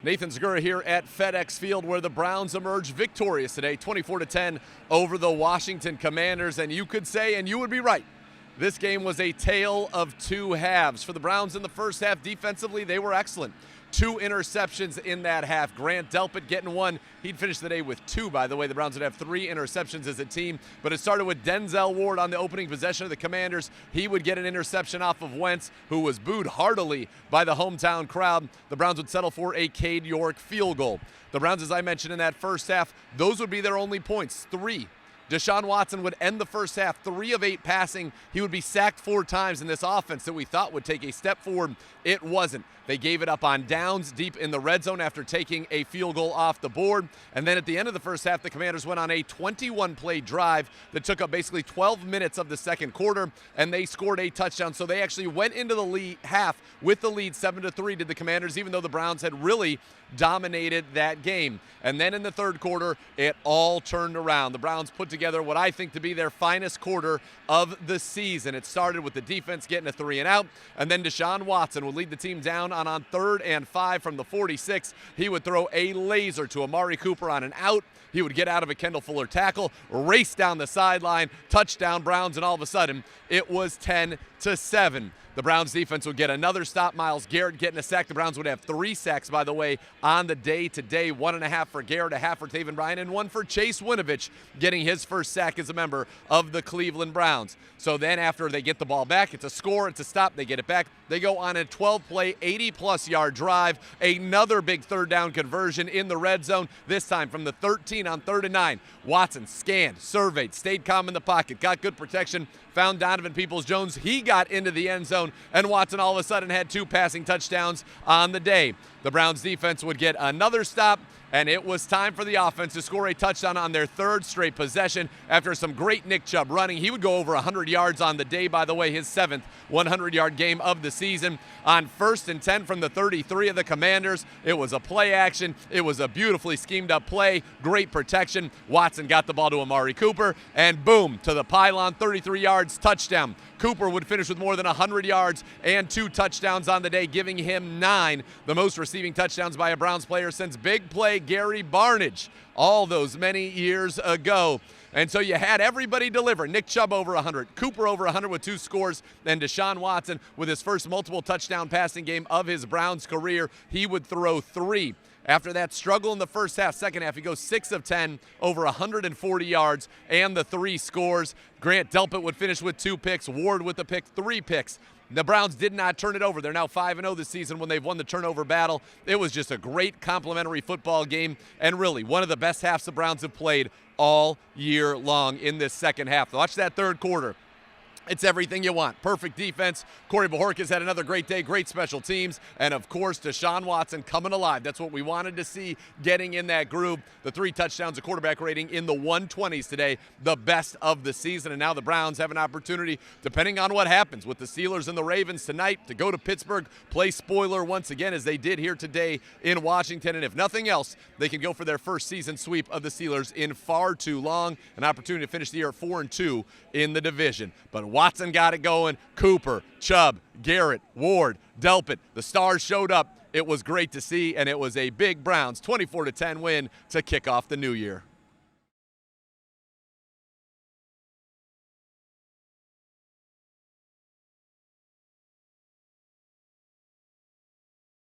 Nathan Zegura here at FedEx Field, where the Browns emerge victorious today, 24-10 over the Washington Commanders. And you could say, and you would be right, this game was a tale of two halves. For the Browns in the first half, defensively, they were excellent. 2 interceptions in that half. Grant Delpit getting one. He'd finish the day with 2, by the way. The Browns would have 3 interceptions as a team. But it started with Denzel Ward on the opening possession of the Commanders. He would get an interception off of Wentz, who was booed heartily by the hometown crowd. The Browns would settle for a Cade York field goal. The Browns, as I mentioned in that first half, those would be their only points, 3. Deshaun Watson would end the first half 3 of 8 passing. He would be sacked 4 times in this offense that we thought would take a step forward. It wasn't. They gave it up on downs deep in the red zone after taking a field goal off the board. And then at the end of the first half, the Commanders went on a 21-play drive that took up basically 12 minutes of the second quarter, and they scored a touchdown. So they actually went into the lead half with the lead 7-3, did the Commanders, even though the Browns had really dominated that game. And then in the third quarter, it all turned around. The Browns put together what I think to be their finest quarter of the season. It started with the defense getting a 3 and out, and then Deshaun Watson would lead the team down on 3rd and 5 from the 46. He would throw a laser to Amari Cooper on an out. He would get out of a Kendall Fuller tackle, race down the sideline, touchdown Browns, and all of a sudden it was 10-7. The Browns defense would get another stop. Myles Garrett getting a sack. The Browns would have 3 sacks, by the way, on the day today. 1.5 for Garrett, 1.5 for Taven Bryan, and 1 for Chase Winovich getting his first sack as a member of the Cleveland Browns. So then after they get the ball back, it's a score, it's a stop, they get it back. They go on a 12-play, 80-plus yard drive. Another big third down conversion in the red zone, this time from the 13 on 3rd and 9. Watson scanned, surveyed, stayed calm in the pocket, got good protection, found Donovan Peoples-Jones. He got into the end zone, and Watson all of a sudden had 2 passing touchdowns on the day. The Browns defense would get another stop, and it was time for the offense to score a touchdown on their 3rd straight possession after some great Nick Chubb running. He would go over 100 yards on the day, by the way, his 7th 100-yard game of the season. On 1st and 10 from the 33 of the Commanders, it was a play action. It was a beautifully schemed up play, great protection. Watson got the ball to Amari Cooper, and boom, to the pylon, 33 yards, touchdown. Cooper would finish with more than 100 yards and 2 touchdowns on the day, giving him 9, the most receiving touchdowns by a Browns player since big play Gary Barnidge all those many years ago. And so you had everybody deliver. Nick Chubb over 100, Cooper over 100 with 2 scores, and Deshaun Watson with his first multiple touchdown passing game of his Browns career. He would throw 3. After that struggle in the first half, second half, he goes 6 of 10, over 140 yards, and the 3 scores. Grant Delpit would finish with 2 picks, Ward with the pick, 3 picks. The Browns did not turn it over. They're now 5-0 this season when they've won the turnover battle. It was just a great complimentary football game, and really one of the best halves the Browns have played all year long in this second half. Watch that third quarter. It's everything you want. Perfect defense. Corey Bojorquez had another great day, great special teams, and of course, Deshaun Watson coming alive. That's what we wanted to see, getting in that groove. The 3 touchdowns, a quarterback rating in the 120s today, the best of the season. And now the Browns have an opportunity, depending on what happens with the Steelers and the Ravens tonight, to go to Pittsburgh, play spoiler once again, as they did here today in Washington. And if nothing else, they can go for their first season sweep of the Steelers in far too long. An opportunity to finish the year at 4-2 in the division. But Watson got it going. Cooper, Chubb, Garrett, Ward, Delpit. The stars showed up. It was great to see, and it was a big Browns 24-10 win to kick off the new year.